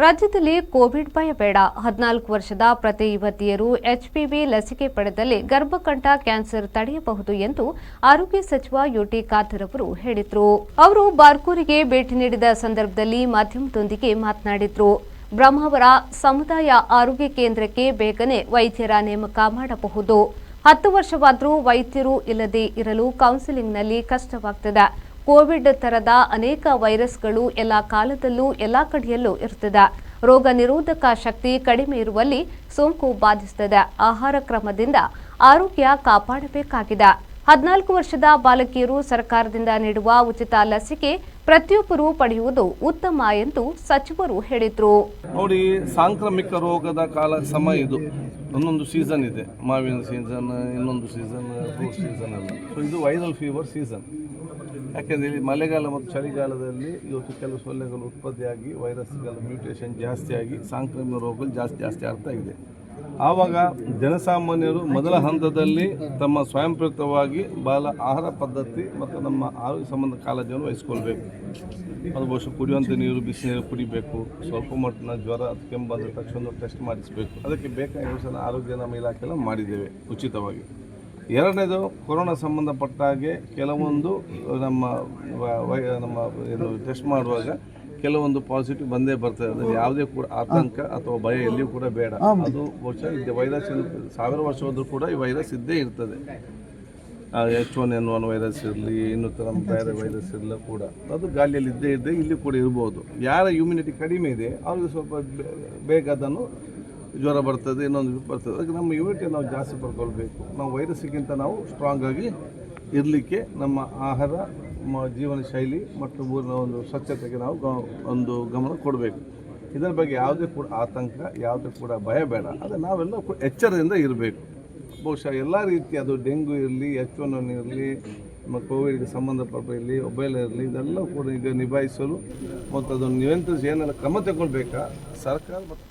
ರಾಜ್ಯದಲ್ಲಿ ಕೋವಿಡ್ ಭಯ ಬೇಡ. 14 ವರ್ಷದ ಪ್ರತಿ ಯುವತಿಯರು ಎಚ್ಪಿವಿ ಲಸಿಕೆ ಪಡೆದಲ್ಲಿ ಗರ್ಭಕಂಠ ಕ್ಯಾನ್ಸರ್ ತಡೆಯಬಹುದು ಎಂದು ಆರೋಗ್ಯ ಸಚಿವ ಯುಟಿ ಖಾದರ್ ಅವರು ಹೇಳಿದರು. ಅವರು ಬಾರ್ಕೂರಿಗೆ ಭೇಟಿ ನೀಡಿದ ಸಂದರ್ಭದಲ್ಲಿ ಮಾಧ್ಯಮದೊಂದಿಗೆ ಮಾತನಾಡಿದರು. ಬ್ರಹ್ಮಾವರ ಸಮುದಾಯ ಆರೋಗ್ಯ ಕೇಂದ್ರಕ್ಕೆ ಬೇಗನೆ ವೈದ್ಯರ ನೇಮಕ ಮಾಡಬಹುದು. 10 ವರ್ಷವಾದರೂ ವೈದ್ಯರು ಇಲ್ಲದೆ ಇರಲು ಕೌನ್ಸಿಲಿಂಗ್ನಲ್ಲಿ ಕಷ್ಟವಾಗ್ತದೆ. ಕೋವಿಡ್ ತರದ ಅನೇಕ ವೈರಸ್ಗಳು ಎಲ್ಲ ಕಾಲದಲ್ಲೂ ಎಲ್ಲ ಕಡೆಯಲ್ಲೂ ಇರ್ತದೆ. ರೋಗ ನಿರೋಧಕ ಶಕ್ತಿ ಕಡಿಮೆ ಇರುವಲ್ಲಿ ಸೋಂಕು ಬಾಧಿಸುತ್ತದೆ. ಆಹಾರ ಕ್ರಮದಿಂದ ಆರೋಗ್ಯ ಕಾಪಾಡಬೇಕಾಗಿದೆ. 14 ವರ್ಷದ ಬಾಲಕಿಯರು ಸರ್ಕಾರದಿಂದ ನೀಡುವ ಉಚಿತ ಲಸಿಕೆ ಪ್ರತಿಯೊಬ್ಬರು ಪಡೆಯುವುದು ಉತ್ತಮ ಎಂದು ಸಚಿವರು ಹೇಳಿದರು. ನೋಡಿ, ಸಾಂಕ್ರಾಮಿಕ ರೋಗದ ಸಮಯ ಇದು. ಒಂದೊಂದು ಸೀಸನ್ ಇದೆ. ಮಾವಿನ ಸೀಸನ್, ಇನ್ನೊಂದು ಸೀಸನ್, ಫ್ರೂಟ್ ಸೀಸನ್ ಎಲ್ಲ. ಸೊ ಇದು ವೈರಲ್ ಫೀವರ್ ಸೀಸನ್. ಯಾಕೆಂದರೆ ಇಲ್ಲಿ ಮಳೆಗಾಲ ಮತ್ತು ಚಳಿಗಾಲದಲ್ಲಿ ಇವತ್ತು ಕೆಲವು ಸೊಳ್ಳೆಗಳು ಉತ್ಪತ್ತಿಯಾಗಿ ವೈರಸ್ಗಳ ಮ್ಯೂಟೇಷನ್ ಜಾಸ್ತಿಯಾಗಿ ಸಾಂಕ್ರಾಮಿಕ ರೋಗಗಳು ಜಾಸ್ತಿ ಆಗ್ತಾ ಇದೆ. ಆವಾಗ ಜನಸಾಮಾನ್ಯರು ಮೊದಲ ಹಂತದಲ್ಲಿ ತಮ್ಮ ಸ್ವಯಂಪ್ರೇರಿತವಾಗಿ ಆಹಾರ ಪದ್ಧತಿ ಮತ್ತು ನಮ್ಮ ಆರೋಗ್ಯ ಸಂಬಂಧ ಕಾಳಜಿಯನ್ನು ವಹಿಸ್ಕೊಳ್ಬೇಕು. ಅದು ಬಹುಶಃ ಕುಡಿಯುವಂಥ ನೀರು, ಬಿಸಿ ನೀರು ಕುಡಿಬೇಕು. ಸ್ವಲ್ಪ ಮಟ್ಟಿನ ಜ್ವರ ಕೆಮ್ಮು ಬಂದ ತಕ್ಷಣ ಟೆಸ್ಟ್ ಮಾಡಿಸಬೇಕು. ಅದಕ್ಕೆ ಬೇಕಾದ ಯೋಜನೆ ಆರೋಗ್ಯ ನಮ್ಮ ಇಲಾಖೆಲ್ಲ ಮಾಡಿದ್ದೇವೆ ಉಚಿತವಾಗಿ. ಎರಡನೇದು, ಕೊರೋನಾ ಸಂಬಂಧಪಟ್ಟ ಹಾಗೆ ಕೆಲವೊಂದು ನಮ್ಮ ಏನು ಟೆಸ್ಟ್ ಮಾಡುವಾಗ ಕೆಲವೊಂದು ಪಾಸಿಟಿವ್ ಬಂದೇ ಬರ್ತದೆ. ಅದರಲ್ಲಿ ಯಾವುದೇ ಕೂಡ ಆತಂಕ ಅಥವಾ ಭಯ ಎಲ್ಲಿಯೂ ಕೂಡ ಬೇಡ. ಅದು ಬಹುಶಃ ಇದು ವೈರಸ್ 1000 ವರ್ಷ ಹೋದರೂ ಕೂಡ ಈ ವೈರಸ್ ಇದ್ದೇ ಇರ್ತದೆ. H1N1 ವೈರಸ್ ಇರಲಿ, ಇನ್ನೂ ನಮ್ಮ ಬೇರೆ ವೈರಸ್ ಇರಲಿ ಕೂಡ ಅದು ಗಾಳಿಯಲ್ಲಿ ಇದ್ದೇ ಇಲ್ಲಿ ಕೂಡ ಇರ್ಬೋದು. ಯಾರ ಇಮ್ಯುನಿಟಿ ಕಡಿಮೆ ಇದೆ ಅವ್ರಿಗೆ ಸ್ವಲ್ಪ ಬೇಗ ಅದನ್ನು ಜ್ವರ ಬರ್ತದೆ, ಇನ್ನೊಂದು ಬರ್ತದೆ. ಅದಕ್ಕೆ ನಮ್ಮ ಇಮ್ಯುನಿಟಿ ನಾವು ಜಾಸ್ತಿ ಪಡ್ಕೊಳ್ಬೇಕು. ನಾವು ವೈರಸ್ಗಿಂತ ನಾವು ಸ್ಟ್ರಾಂಗ್ ಆಗಿ ಇರಲಿಕ್ಕೆ ನಮ್ಮ ಆಹಾರ, ಜೀವನ ಶೈಲಿ ಮತ್ತು ಒಂದು ಸ್ವಚ್ಛತೆಗೆ ನಾವು ಒಂದು ಗಮನ ಕೊಡಬೇಕು. ಇದರ ಬಗ್ಗೆ ಯಾವುದೇ ಕೂಡ ಆತಂಕ, ಯಾವುದೇ ಕೂಡ ಭಯ ಬೇಡ. ಅದು ನಾವೆಲ್ಲ ಎಚ್ಚರದಿಂದ ಇರಬೇಕು. ಬಹುಶಃ ಎಲ್ಲ ರೀತಿಯ ಅದು ಡೆಂಗು ಇರಲಿ, H1N1 ಇರಲಿ, ನಮ್ಮ ಕೋವಿಡ್ಗೆ ಸಂಬಂಧಪಟ್ಟ ಇರಲಿ, ಒಬ್ಬೆಲ್ಲ ಇರಲಿ, ಇದೆಲ್ಲ ಕೂಡ ಈಗ ನಿಭಾಯಿಸಲು ಮತ್ತು ಅದನ್ನು ನಿಯಂತ್ರಿಸಿ ಏನೆಲ್ಲ ಕ್ರಮ ತಗೊಳ್ಬೇಕಾ ಸರ್ಕಾರ ಮತ್ತು